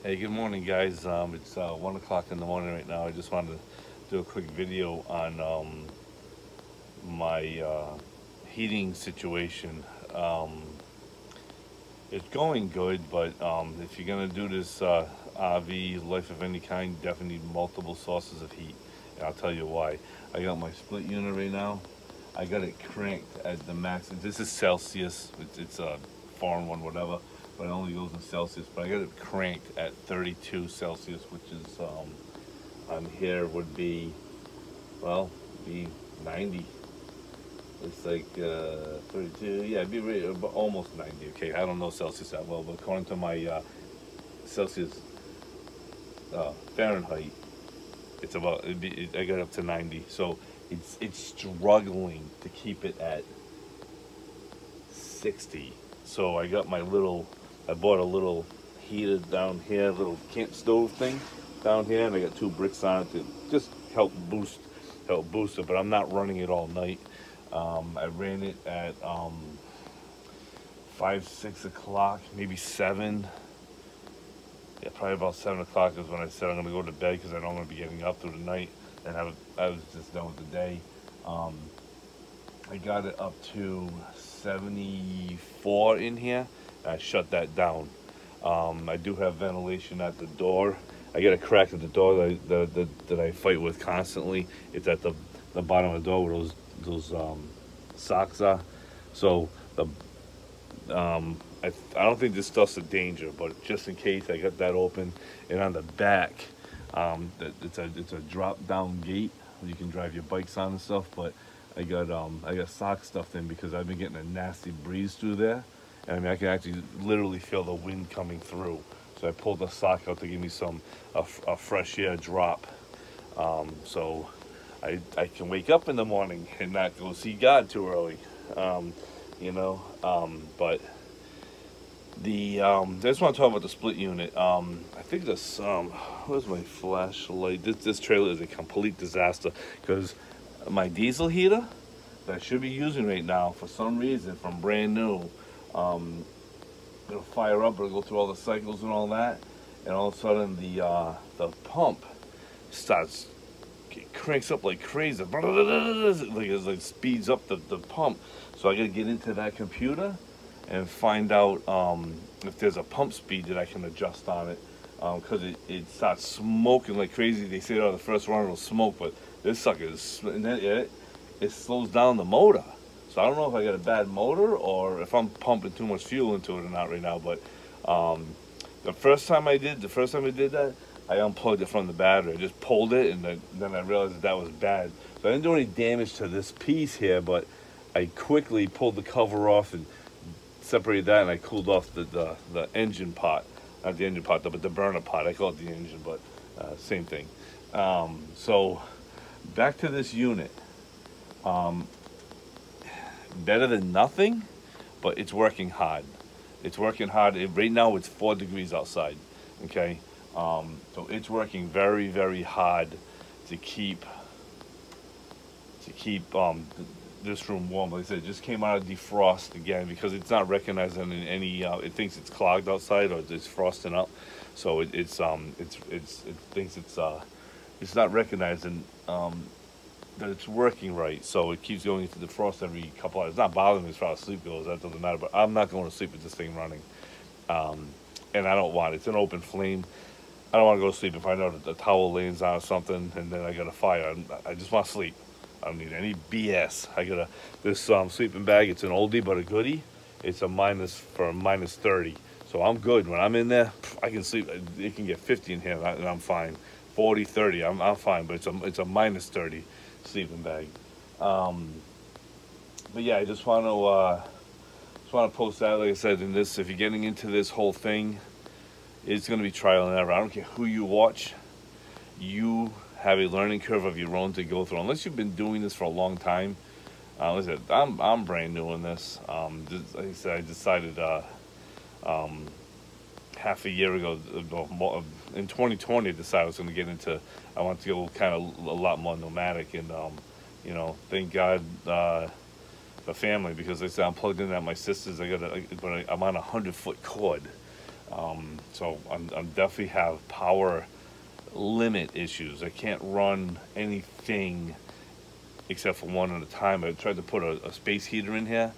Hey, good morning, guys. It's 1 o'clock in the morning right now. I just wanted to do a quick video on my heating situation. It's going good, but if you're going to do this RV life of any kind, definitely need multiple sources of heat. And I'll tell you why. I got my split unit right now. I got it cranked at the max. This is Celsius. It's a foreign one, whatever, but it only goes in Celsius. But I got it cranked at 32 Celsius, which is on here would be, well, be 90. It's like 32, yeah, it'd be almost 90. Okay, I don't know Celsius that well, but according to my Celsius Fahrenheit, it's about, I got up to 90. So it's struggling to keep it at 60. So I got I bought a little heater down here, little camp stove thing down here, and I got two bricks on it to just help boost it, but I'm not running it all night. I ran it at 5, 6 o'clock, maybe 7. Yeah, probably about 7 o'clock is when I said I'm gonna go to bed because I don't want to be getting up through the night, and I was just done with the day. I got it up to 74 in here. And I shut that down. I do have ventilation at the door. I got a crack at the door that I fight with constantly. It's at the bottom of the door where those socks are. So I don't think this stuff's a danger, but just in case, I got that open. And on the back, it's a drop down gate where you can drive your bikes on and stuff. But I got socks stuffed in because I've been getting a nasty breeze through there. And I mean, I can actually literally feel the wind coming through. So I pulled the sock out to give me a fresh air drop. So I can wake up in the morning and not go see God too early. But I just want to talk about the split unit. I think this, where's my flashlight? This trailer is a complete disaster because my diesel heater that I should be using right now, for some reason, from brand new, it'll fire up, it'll go through all the cycles and all that, and all of a sudden the pump starts, it cranks up like crazy, like speeds up the pump. So I gotta get into that computer and find out if there's a pump speed that I can adjust on it, because it starts smoking like crazy. They say, oh, the first run it'll smoke, but this sucker is, and then it slows down the motor. So I don't know if I got a bad motor or if I'm pumping too much fuel into it or not right now. But the first time I did that, I unplugged it from the battery. I just pulled it, and then I realized that was bad. So I didn't do any damage to this piece here, but I quickly pulled the cover off and separated that, and I cooled off the engine pot. Not the engine pot, but the burner pot. I call it the engine, but same thing. So back to this unit. Better than nothing, but it's working hard. It's working hard. Right now it's 4 degrees outside. Okay, so it's working very, very hard to keep this room warm. Like I said, it just came out of defrost again because it's not recognizing in any. It thinks it's clogged outside or it's frosting up, so it thinks it's not recognizing that it's working right. So it keeps going into the frost every couple hours. It's not bothering me as far as sleep goes. That doesn't matter. But I'm not going to sleep with this thing running, and I don't want it. It's an open flame. I don't want to go to sleep and find out that the towel lays on or something, and then I got a fire. I just want to sleep. I don't need any BS. I got this sleeping bag. It's an oldie but a goodie. It's a minus 30. So I'm good. When I'm in there, I can sleep. It can get 50 in here, and I'm fine. 40, 30, I'm fine. But it's a minus 30 sleeping bag. But yeah, I just want to post that. Like I said, in this, if you're getting into this whole thing, it's going to be trial and error. I don't care who you watch. You have a learning curve of your own to go through. Unless you've been doing this for a long time. Listen, I'm brand new in this. Like I said, I decided half a year ago, in 2020, I decided I was going to get into. I want to go kind of a lot more nomadic, and thank God for family, because like I said, I'm plugged in at my sister's. I'm on a 100-foot cord. So I'm definitely have power limit issues. I can't run anything except for one at a time. I tried to put a space heater in here,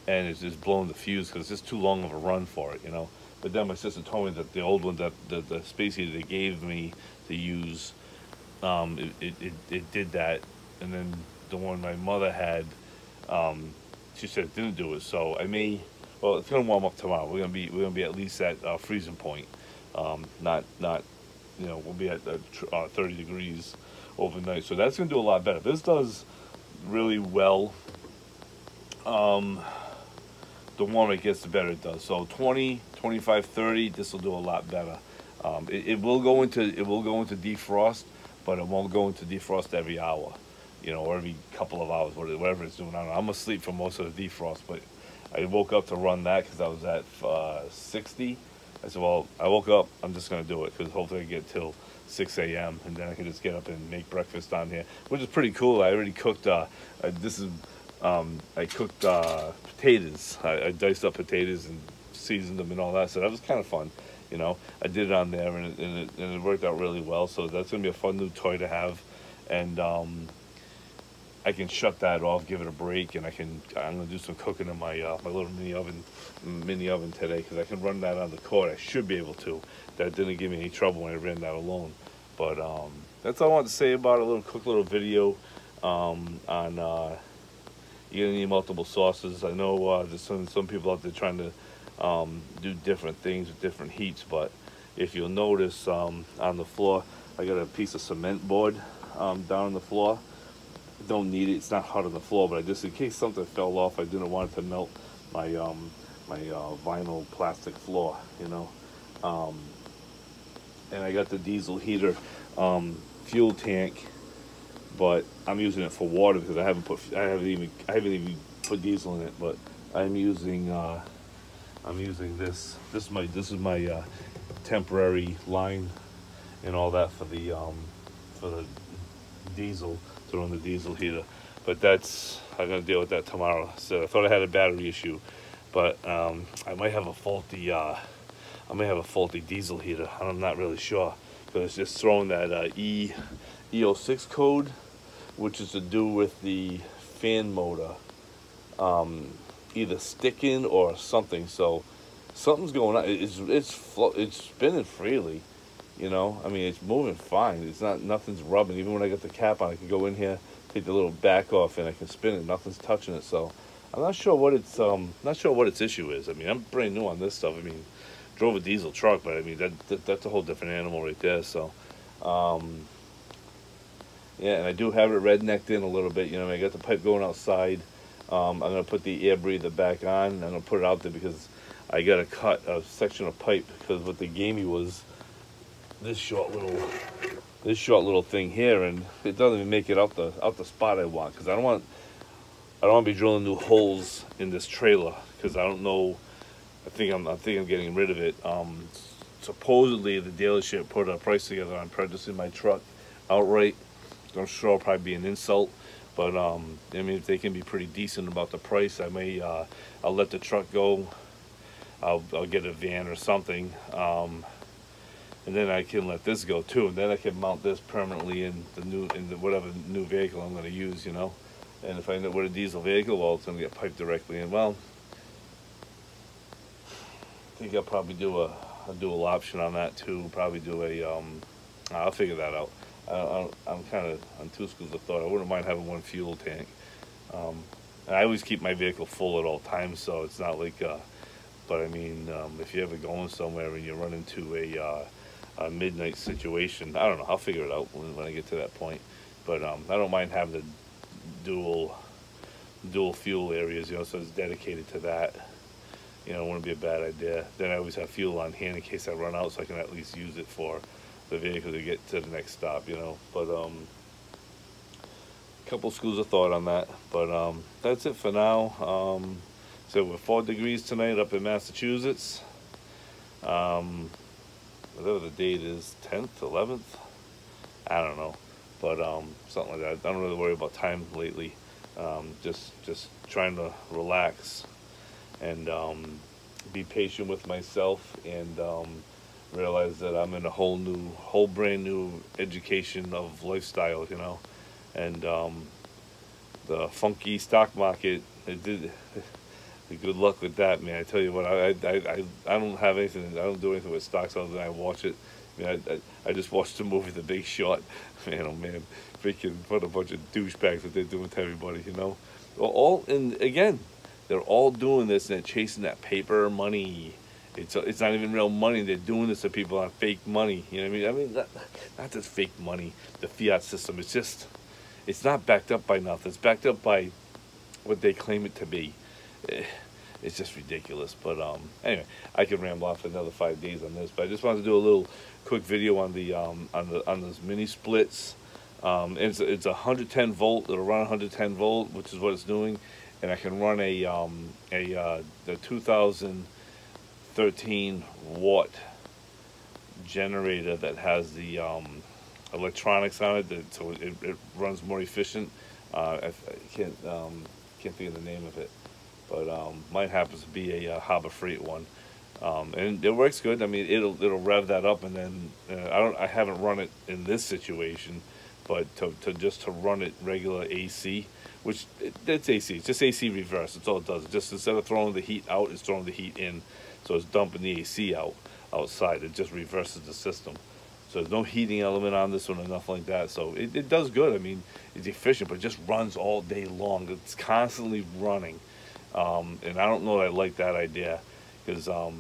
and it's just blowing the fuse because it's just too long of a run for it, you know. But then my sister told me that the old one, that the space heater they gave me to use, it did that, and then the one my mother had, she said it didn't do it. So I may, well, it's gonna warm up tomorrow. We're gonna be at least at freezing point. Not you know, we'll be at 30 degrees overnight. So that's gonna do a lot better. This does really well. The warmer it gets, the better it does. So 20, 25, 30, this will do a lot better. It will go into defrost, but it won't go into defrost every hour, you know, or every couple of hours, whatever it's doing. I don't know. I'm asleep for most of the defrost, but I woke up to run that because I was at 60. I said, well, I woke up, I'm just going to do it because hopefully I get till 6 a.m. and then I can just get up and make breakfast down here, which is pretty cool. I already cooked, I cooked potatoes. I diced up potatoes and seasoned them and all that, so that was kind of fun. You know, I did it on there, and it worked out really well. So that's going to be a fun new toy to have, and I can shut that off, give it a break, and I'm going to do some cooking in my my little mini oven today because I can run that on the cord. I should be able to. That didn't give me any trouble when I ran that alone. But that's all I wanted to say about a quick little video on you're gonna need multiple sauces. I know there's some people out there trying to do different things with different heats, but if you'll notice on the floor, I got a piece of cement board down on the floor. Don't need it. It's not hot on the floor, but I just, in case something fell off, I didn't want it to melt my vinyl plastic floor, you know. And I got the diesel heater fuel tank, but I'm using it for water because I haven't even put diesel in it. But I'm using this. This is my temporary line and all that for the diesel, to run the diesel heater. But I'm gonna deal with that tomorrow. So I thought I had a battery issue, but I might have a faulty diesel heater. I'm not really sure because it's just throwing that E06 code, which is to do with the fan motor either sticking or something. So something's going on. It's spinning freely, you know. I mean, it's moving fine. Nothing's rubbing. Even when I got the cap on, I can go in here, take the little back off, and I can spin it. Nothing's touching it. So I'm not sure what its issue is. I mean, I'm brand new on this stuff. I mean, drove a diesel truck, but I mean that's a whole different animal right there. So yeah, and I do have it rednecked in a little bit. You know, I got the pipe going outside. I'm gonna put the air breather back on, and I'm gonna put it out there because I gotta cut a section of pipe because what they gave me was this short little thing here, and it doesn't even make it out the spot I want, because I don't want to be drilling new holes in this trailer because I don't know. I think I'm getting rid of it. Supposedly the dealership put a price together on purchasing my truck outright. I'm sure it'll probably be an insult, but I mean, if they can be pretty decent about the price, I may I'll let the truck go. I'll get a van or something, and then I can let this go too, and then I can mount this permanently in whatever new vehicle I'm going to use, you know. And if I end up with a diesel vehicle, well, it's going to get piped directly in. Well, I think I'll probably do a dual option on that too. Probably do a I'll figure that out. I'm kind of on two schools of thought. I wouldn't mind having one fuel tank. And I always keep my vehicle full at all times, so it's not like. But I mean, if you're ever going somewhere and you run into a midnight situation, I don't know. I'll figure it out when I get to that point. But I don't mind having the dual fuel areas, you know, so it's dedicated to that. You know, it wouldn't be a bad idea. Then I always have fuel on hand in case I run out, so I can at least use it for the vehicle to get to the next stop, you know. But a couple schools of thought on that. But that's it for now. So we're 4 degrees tonight up in Massachusetts. Whatever the date is, 10th, 11th, I don't know. But something like that. I don't really worry about time lately. Just trying to relax. And be patient with myself, and realize that I'm in a whole brand new education of lifestyle, you know, and the funky stock market. It did. Good luck with that, man. I tell you what, I don't have anything. I don't do anything with stocks other than I watch it. I mean, I just watched the movie The Big Short. Man, oh man, freaking what a bunch of douchebags that they're doing to everybody, you know. Well, and again, they're all doing this and they're chasing that paper money. It's not even real money. They're doing this to people on fake money. You know what I mean? Not just fake money. The fiat system. It's not backed up by nothing. It's backed up by what they claim it to be. It's just ridiculous. But anyway, I could ramble on for another 5 days on this. But I just wanted to do a little quick video on the on those mini splits. It's 110 volt. It'll run 110 volt, which is what it's doing, and I can run the 2013 watt generator that has the electronics on it, so it runs more efficient. I can't think of the name of it, but mine happens to be a Harbor Freight one, and it works good. I mean, it'll rev that up, and then I haven't run it in this situation, but to run it regular AC, which it's AC, it's just AC reverse. That's all it does. It just, instead of throwing the heat out, it's throwing the heat in, so it's dumping the AC outside. It just reverses the system. So there's no heating element on this one or nothing like that. So it does good. I mean, it's efficient, but it just runs all day long. It's constantly running. And I don't know that I like that idea, because I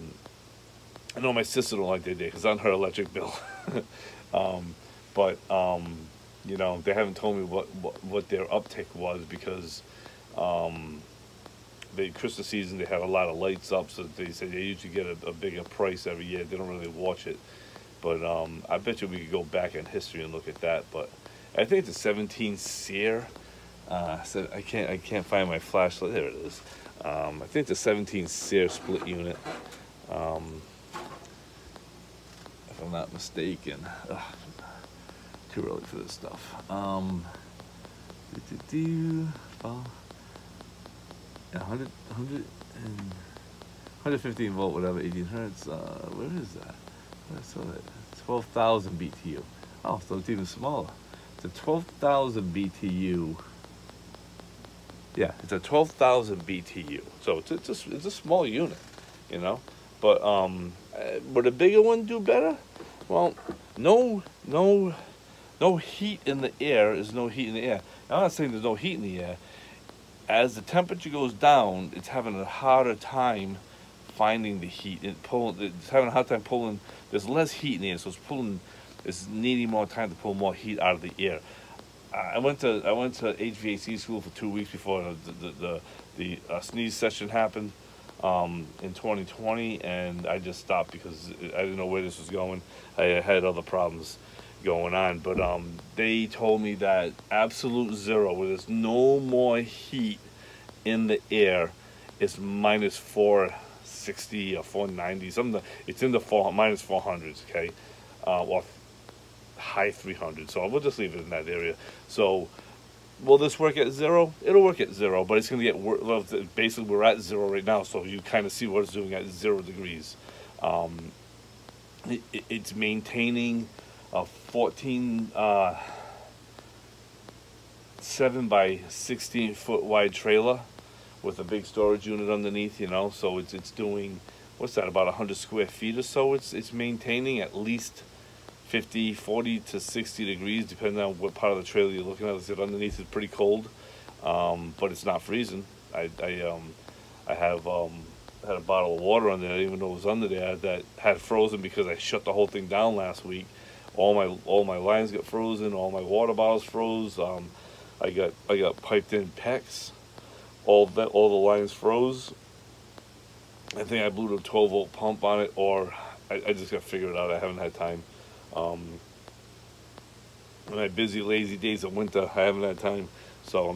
know my sister don't like the idea because on her electric bill. But you know, they haven't told me what their uptick was, because the Christmas season they had a lot of lights up, so they said they usually get a bigger price every year. They don't really watch it. But I bet you we could go back in history and look at that. But I think it's a 17 SEER. So I can't find my flashlight. There it is. I think it's a 17 SEER split unit. If I'm not mistaken. Too early for this stuff. 115 volt, whatever, 18 hertz. Where is that? I saw that. 12,000 BTU. Oh, so it's even smaller. It's a 12,000 BTU. Yeah, it's a 12,000 BTU. So it's a small unit, you know. But would a bigger one do better? Well, no heat in the air is no heat in the air. Now, I'm not saying there's no heat in the air. As the temperature goes down, it's having a harder time finding the heat. It's having a hard time pulling. There's less heat in the air, so it's needing more time to pull more heat out of the air. I went to HVAC school for 2 weeks before the sneeze session happened in 2020, and I just stopped because I didn't know where this was going. I had other problems going on, but they told me that absolute zero, where there's no more heat in the air, is minus 460 or 490, something. It's in the minus 400s, okay, or high 300s. So we'll just leave it in that area. So will this work at zero? It'll work at zero, but it's going to get worse. Well, basically, we're at zero right now, so you kind of see what it's doing at 0 degrees. It's maintaining a 7 by 16 foot wide trailer with a big storage unit underneath, you know. So it's doing, what's that, about 100 square feet or so. It's maintaining at least 40 to 60 degrees, depending on what part of the trailer you're looking at. It's underneath is pretty cold, but it's not freezing. I had a bottle of water under there. I didn't even know it was under there, that had frozen because I shut the whole thing down last week. All my lines got frozen. All my water bottles froze. I got piped in PEX. All the lines froze. I think I blew the 12 volt pump on it, or I just got to figure it out. I haven't had time. My busy, lazy days of winter, I haven't had time. So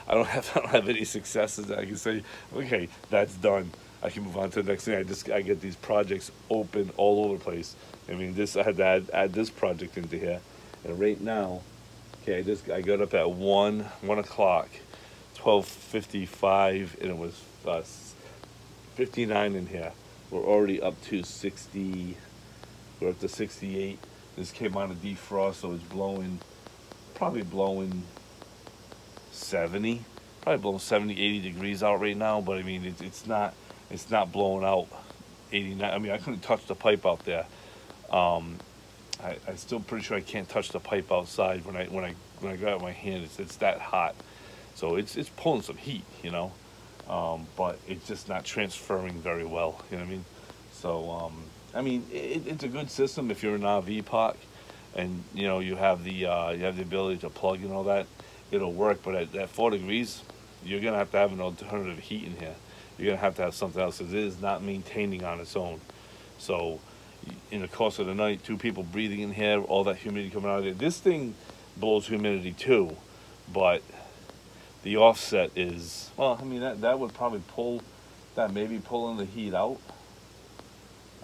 I don't have any successes that I can say, okay, that's done. I can move on to the next thing. I get these projects open all over the place. I mean, I had to add this project into here, and right now, okay, I got up at 1 o'clock, 12:55, and it was 59 in here. We're already up to 60. We're up to 68. This came on a defrost, so it's blowing, probably blowing 70. Probably blowing 70, 80 degrees out right now. But I mean, it's not blowing out 89. I mean, I couldn't touch the pipe out there. I still pretty sure I can't touch the pipe outside when I grab my hand. It's that hot, so it's pulling some heat, you know, but it's just not transferring very well. You know what I mean? So I mean, it's a good system if you're an RV park, and you know you have the ability to plug and all that. It'll work, but at 4 degrees, you're gonna have to have an alternative heat in here. You're gonna have to have something else because it is not maintaining on its own. So in the course of the night, 2 people breathing in here, all that humidity coming out of there. This thing blows humidity too, but the offset is, well, I mean, that would probably maybe pulling the heat out.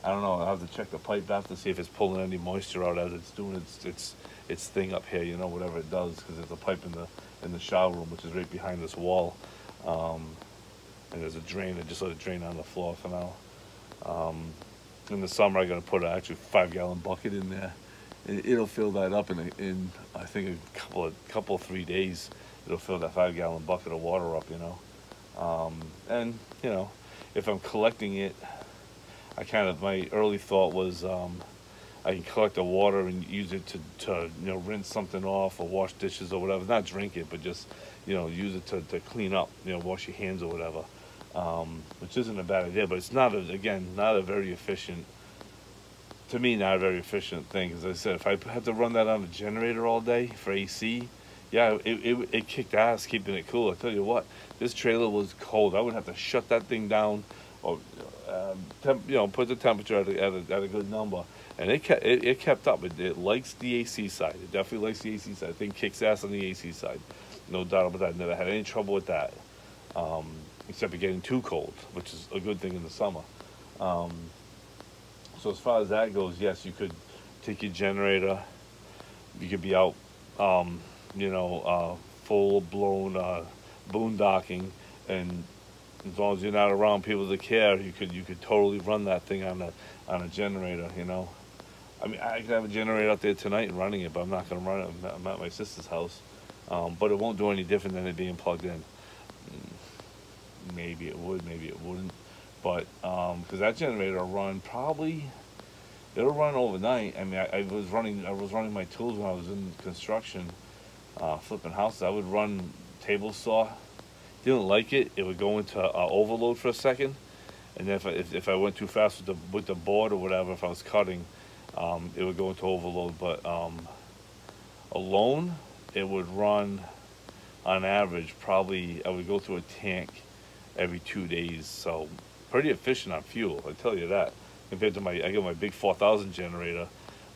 I don't know. I'll have to check the pipe out to see if it's pulling any moisture out as it's doing its thing up here, you know, whatever it does, because there's a pipe in the shower room, which is right behind this wall, and there's a drain. I just let it drain on the floor for now. In the summer, I'm gonna put an actual 5-gallon bucket in there. It'll fill that up in I think a couple 3 days. It'll fill that 5-gallon bucket of water up, you know. And you know, if I'm collecting it, my early thought was I can collect the water and use it to you know, rinse something off or wash dishes or whatever. Not drink it, but just, you know, use it to clean up, you know, wash your hands or whatever. Which isn't a bad idea, but it's not a very efficient, to me, not a very efficient thing. As I said, if I had to run that on a generator all day for AC, yeah, it kicked ass keeping it cool. I tell you what, this trailer was cold. I would have to shut that thing down, or you know, put the temperature at a good number, and it kept up. It likes the AC side. It definitely likes the AC side. The thing kicks ass on the AC side, no doubt about that. Never had any trouble with that. Except for getting too cold, which is a good thing in the summer. So as far as that goes, yes, you could take your generator. You could be out, you know, full-blown boondocking, and as long as you're not around people that care, you could totally run that thing on a generator. You know, I mean, I could have a generator out there tonight and running it, but I'm not going to run it. I'm at my sister's house, but it won't do any different than it being plugged in. Maybe it would, maybe it wouldn't, but because that generator will run it'll run overnight. I mean, I was running my tools when I was in construction, flipping houses. I would run table saw. Didn't like it. It would go into overload for a second, and then if I went too fast with the board or whatever, if I was cutting, it would go into overload. But alone, it would run on average. Probably I would go through a tank every 2 days, so pretty efficient on fuel, I tell you that, compared to I got my big 4000 generator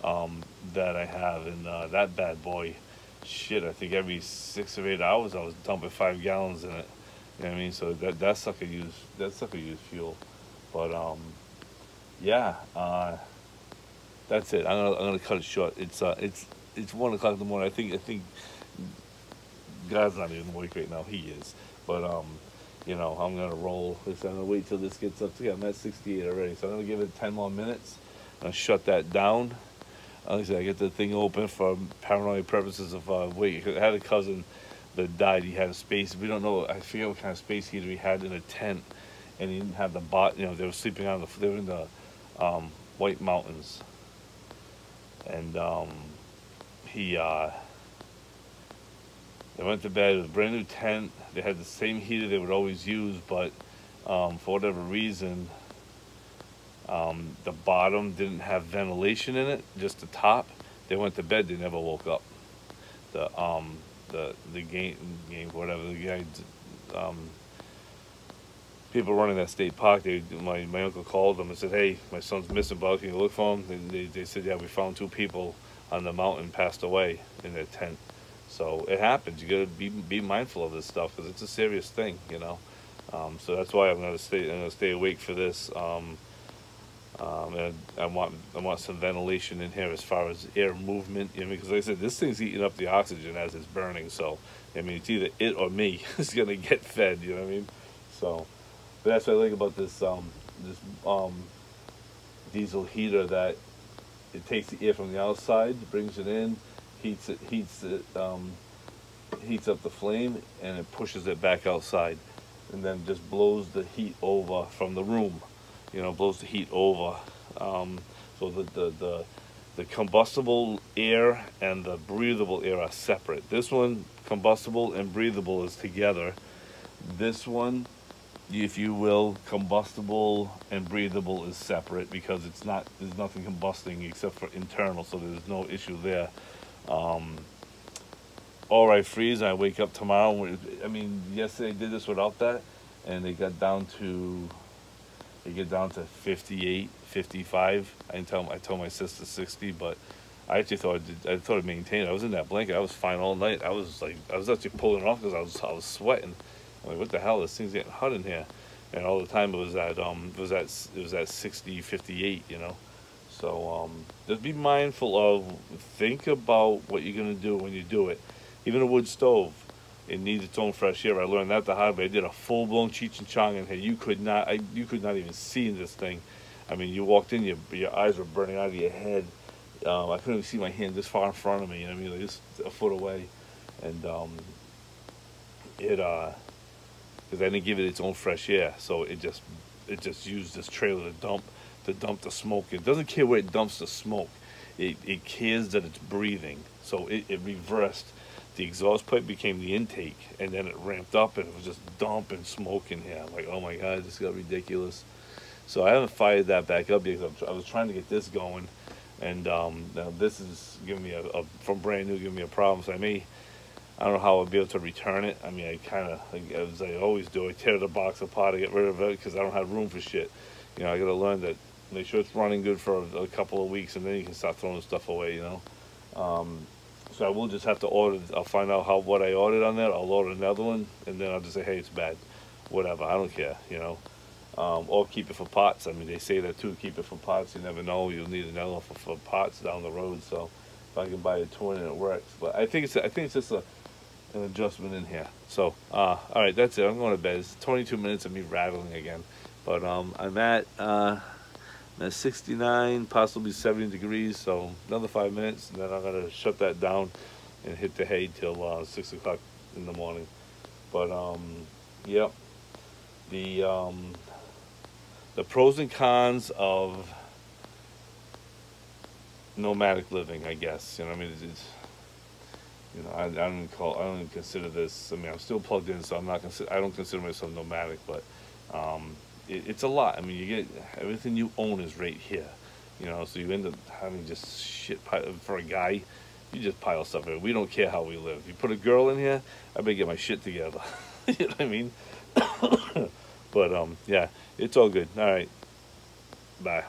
that I have, and that bad boy, shit, I think every 6 or 8 hours I was dumping 5 gallons in it. You know what I mean? So that sucker used fuel. But yeah, that's it. I'm gonna cut it short. It's 1 o'clock in the morning. I think God's not even awake right now. He is, but you know, I'm going to roll this. I'm going to wait till this gets up. Yeah, I'm at 68 already. So I'm going to give it 10 more minutes. I'll shut that down. Like I said, I get the thing open for paranoid purposes of, wait, I had a cousin that died. He had a space. We don't know. I forget what kind of space heater he had in a tent. And he didn't have the you know, they were sleeping on they were in the White Mountains. And they went to bed. It was a brand new tent. They had the same heater they would always use, but for whatever reason, the bottom didn't have ventilation in it, just the top. They went to bed. They never woke up. The game, whatever the guy, people running that state park. My uncle called them and said, "Hey, my son's missing, Bob. Can you look for him?" And they said, "Yeah, we found 2 people on the mountain passed away in their tent." So it happens. You got to be mindful of this stuff because it's a serious thing, you know. So that's why I'm gonna stay awake for this. And I want some ventilation in here as far as air movement. You know, because like I said, this thing's eating up the oxygen as it's burning. So I mean, it's either it or me is gonna get fed. You know what I mean? So But that's what I like about this diesel heater, that it takes the air from the outside, brings it in, heats up the flame, and it pushes it back outside, and then just blows the heat over from the room. You know, blows the heat over. So the combustible air and the breathable air are separate. This one, combustible and breathable, is together. This one, if you will, combustible and breathable is separate, because there's nothing combusting except for internal, so there's no issue there. Or I freeze and I wake up tomorrow. I mean, yesterday I did this without that, and it get down to 58, 55. I told my sister 60, but I actually thought I thought it maintained. I was in that blanket. I was fine all night. I was actually pulling it off because I was sweating. I'm like, what the hell? This thing's getting hot in here. And all the time it was at 60, 58. You know. So just be mindful of, think about what you're gonna do when you do it. Even a wood stove, it needs its own fresh air. I learned that the hard way. I did a full-blown Cheech and Chong in here. You could not even see this thing. I mean, you walked in, your eyes were burning out of your head. I couldn't even see my hand this far in front of me. You know what I mean? Like just a foot away, and because I didn't give it its own fresh air, so it just used this trailer to dump the smoke. It doesn't care where it dumps the smoke. It cares that it's breathing. So it reversed. The exhaust pipe became the intake, and then it ramped up, and it was just dumping smoke in here. I'm like, oh my God, this got ridiculous. So I haven't fired that back up yet, because I was trying to get this going, and now this is giving me from brand new, giving me a problem. So I don't know how I'll be able to return it. I mean, as I always do, I tear the box apart to get rid of it, because I don't have room for shit. You know, I gotta learn that, make sure it's running good for a couple of weeks, and then you can start throwing stuff away, you know. So I will just have to order. I'll find out what I ordered on that. I'll order another one, and then I'll just say, hey, it's bad, whatever. I don't care, you know. Or keep it for pots. I mean, they say that too. Keep it for pots. You never know. You'll need another one for pots down the road. So if I can buy a twin and it works, but I think it's just an adjustment in here. So all right, that's it. I'm going to bed. It's 22 minutes of me rattling again, but I'm at 69, possibly 70 degrees, so another 5 minutes, and then I'm gonna shut that down and hit the hay till 6 o'clock in the morning. But yep, the pros and cons of nomadic living, I guess. You know, I mean, it's you know, I don't even consider this. I mean, I'm still plugged in, so I don't consider myself nomadic, but it's a lot. I mean, you get everything you own is right here, you know. So you end up having just shit for a guy. You just pile stuff in. We don't care how we live. You put a girl in here, I better get my shit together. You know what I mean? But yeah, it's all good. All right, bye.